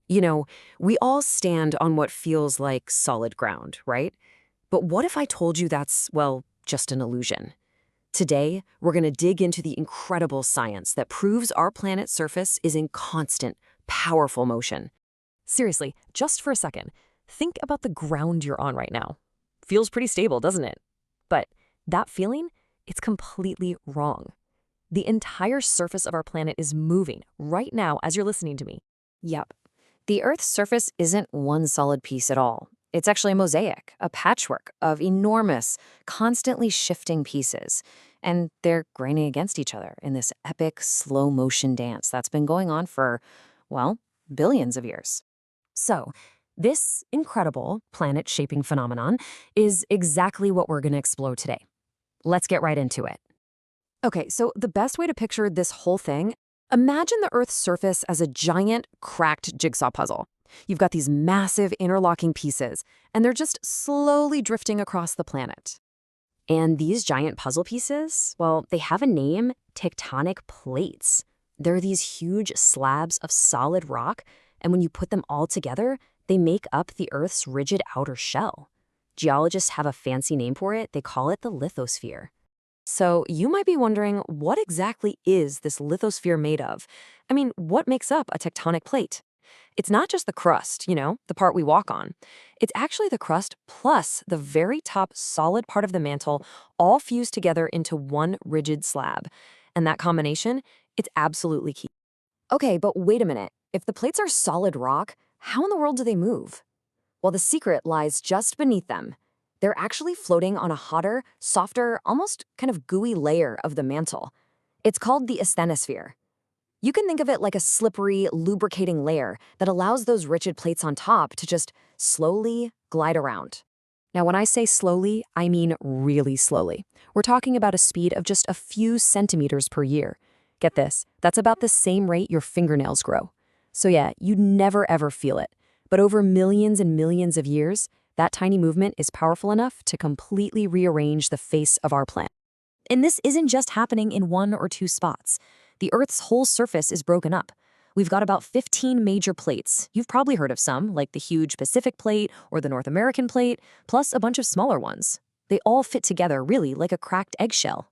You know, we all stand on what feels like solid ground, right? But what if I told you that's, well, just an illusion? Today, we're going to dig into the incredible science that proves our planet's surface is in constant, powerful motion. Seriously, just for a second, think about the ground you're on right now. Feels pretty stable, doesn't it? But that feeling, it's completely wrong. The entire surface of our planet is moving right now as you're listening to me. Yep. The Earth's surface isn't one solid piece at all. It's actually a mosaic, a patchwork of enormous, constantly shifting pieces. And they're graining against each other in this epic, slow-motion dance that's been going on for, well, billions of years. So, this incredible planet-shaping phenomenon is exactly what we're going to explore today. Let's get right into it. Okay, so the best way to picture this whole thing, imagine the Earth's surface as a giant, cracked jigsaw puzzle. You've got these massive interlocking pieces, and they're just slowly drifting across the planet. And these giant puzzle pieces, well, they have a name, tectonic plates. They're these huge slabs of solid rock, and when you put them all together, they make up the Earth's rigid outer shell. Geologists have a fancy name for it. They call it the lithosphere. So you might be wondering, what exactly is this lithosphere made of? I mean, what makes up a tectonic plate? It's not just the crust, the part we walk on. It's actually the crust plus the very top solid part of the mantle all fused together into one rigid slab. And that combination, it's absolutely key. Okay, but wait a minute. If the plates are solid rock, how in the world do they move? Well, the secret lies just beneath them. They're actually floating on a hotter, softer, almost kind of gooey layer of the mantle. It's called the asthenosphere. You can think of it like a slippery, lubricating layer that allows those rigid plates on top to just slowly glide around. Now, when I say slowly, I mean really slowly. We're talking about a speed of just a few centimeters per year. Get this, that's about the same rate your fingernails grow. So yeah, you'd never ever feel it. But over millions and millions of years, that tiny movement is powerful enough to completely rearrange the face of our planet. And this isn't just happening in one or two spots. The Earth's whole surface is broken up. We've got about 15 major plates. You've probably heard of some, like the huge Pacific plate or the North American plate, plus a bunch of smaller ones. They all fit together really like a cracked eggshell.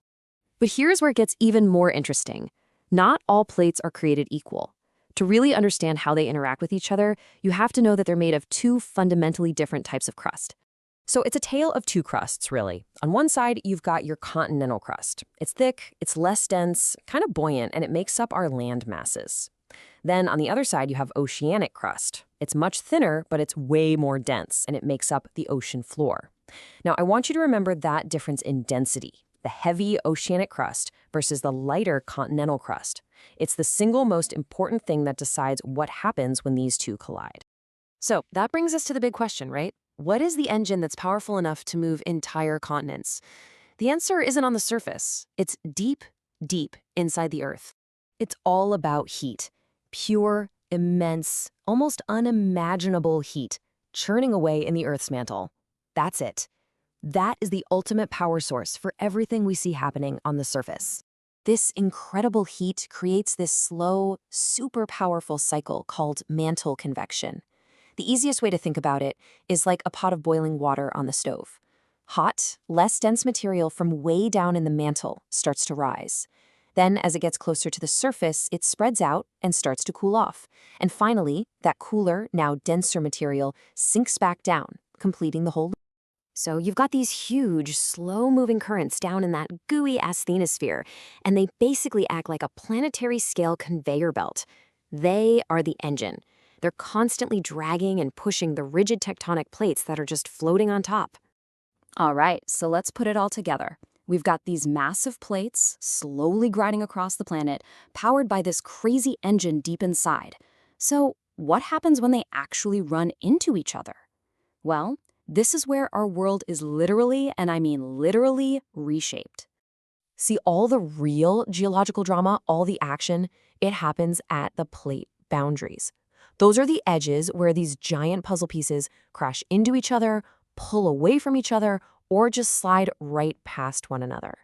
But here's where it gets even more interesting. Not all plates are created equal. To really understand how they interact with each other, you have to know that they're made of two fundamentally different types of crust. So it's a tale of two crusts, really. On one side, you've got your continental crust. It's thick, it's less dense, kind of buoyant, and it makes up our land masses. Then on the other side, you have oceanic crust. It's much thinner, but it's way more dense, and it makes up the ocean floor. Now, I want you to remember that difference in density, the heavy oceanic crust versus the lighter continental crust. It's the single most important thing that decides what happens when these two collide. So that brings us to the big question, right? What is the engine that's powerful enough to move entire continents? The answer isn't on the surface. It's deep, deep inside the Earth. It's all about heat. Pure, immense, almost unimaginable heat churning away in the Earth's mantle. That's it. That is the ultimate power source for everything we see happening on the surface. This incredible heat creates this slow, super powerful cycle called mantle convection. The easiest way to think about it is like a pot of boiling water on the stove. Hot, less dense material from way down in the mantle starts to rise. Then, as it gets closer to the surface, it spreads out and starts to cool off. And finally, that cooler, now denser material sinks back down, completing the whole loop. So you've got these huge, slow-moving currents down in that gooey asthenosphere, and they basically act like a planetary-scale conveyor belt. They are the engine. They're constantly dragging and pushing the rigid tectonic plates that are just floating on top. All right, so let's put it all together. We've got these massive plates slowly grinding across the planet, powered by this crazy engine deep inside. So what happens when they actually run into each other? Well, this is where our world is literally, and I mean literally, reshaped. See, all the real geological drama, all the action, it happens at the plate boundaries. Those are the edges where these giant puzzle pieces crash into each other, pull away from each other, or just slide right past one another.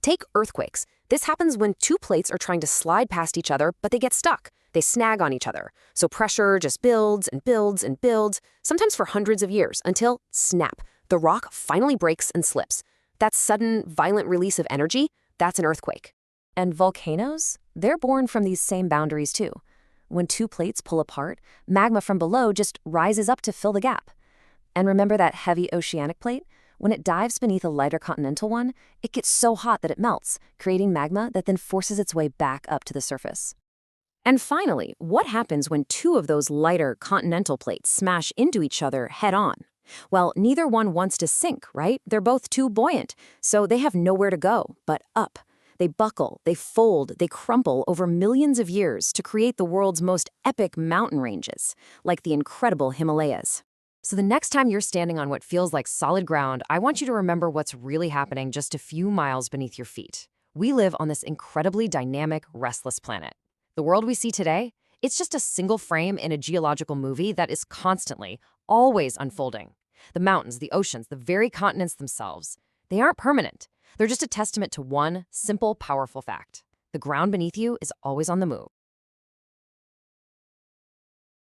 Take earthquakes. This happens when two plates are trying to slide past each other, but they get stuck. They snag on each other, so pressure just builds and builds and builds, sometimes for hundreds of years, until, snap, the rock finally breaks and slips. That sudden, violent release of energy, that's an earthquake. And volcanoes? They're born from these same boundaries too. When two plates pull apart, magma from below just rises up to fill the gap. And remember that heavy oceanic plate? When it dives beneath a lighter continental one, it gets so hot that it melts, creating magma that then forces its way back up to the surface. And finally, what happens when two of those lighter continental plates smash into each other head-on? Well, neither one wants to sink, right? They're both too buoyant, so they have nowhere to go but up. They buckle, they fold, they crumple over millions of years to create the world's most epic mountain ranges, like the incredible Himalayas. So the next time you're standing on what feels like solid ground, I want you to remember what's really happening just a few miles beneath your feet. We live on this incredibly dynamic, restless planet. The world we see today, it's just a single frame in a geological movie that is constantly, always unfolding. The mountains, the oceans, the very continents themselves, they aren't permanent. They're just a testament to one simple, powerful fact. The ground beneath you is always on the move.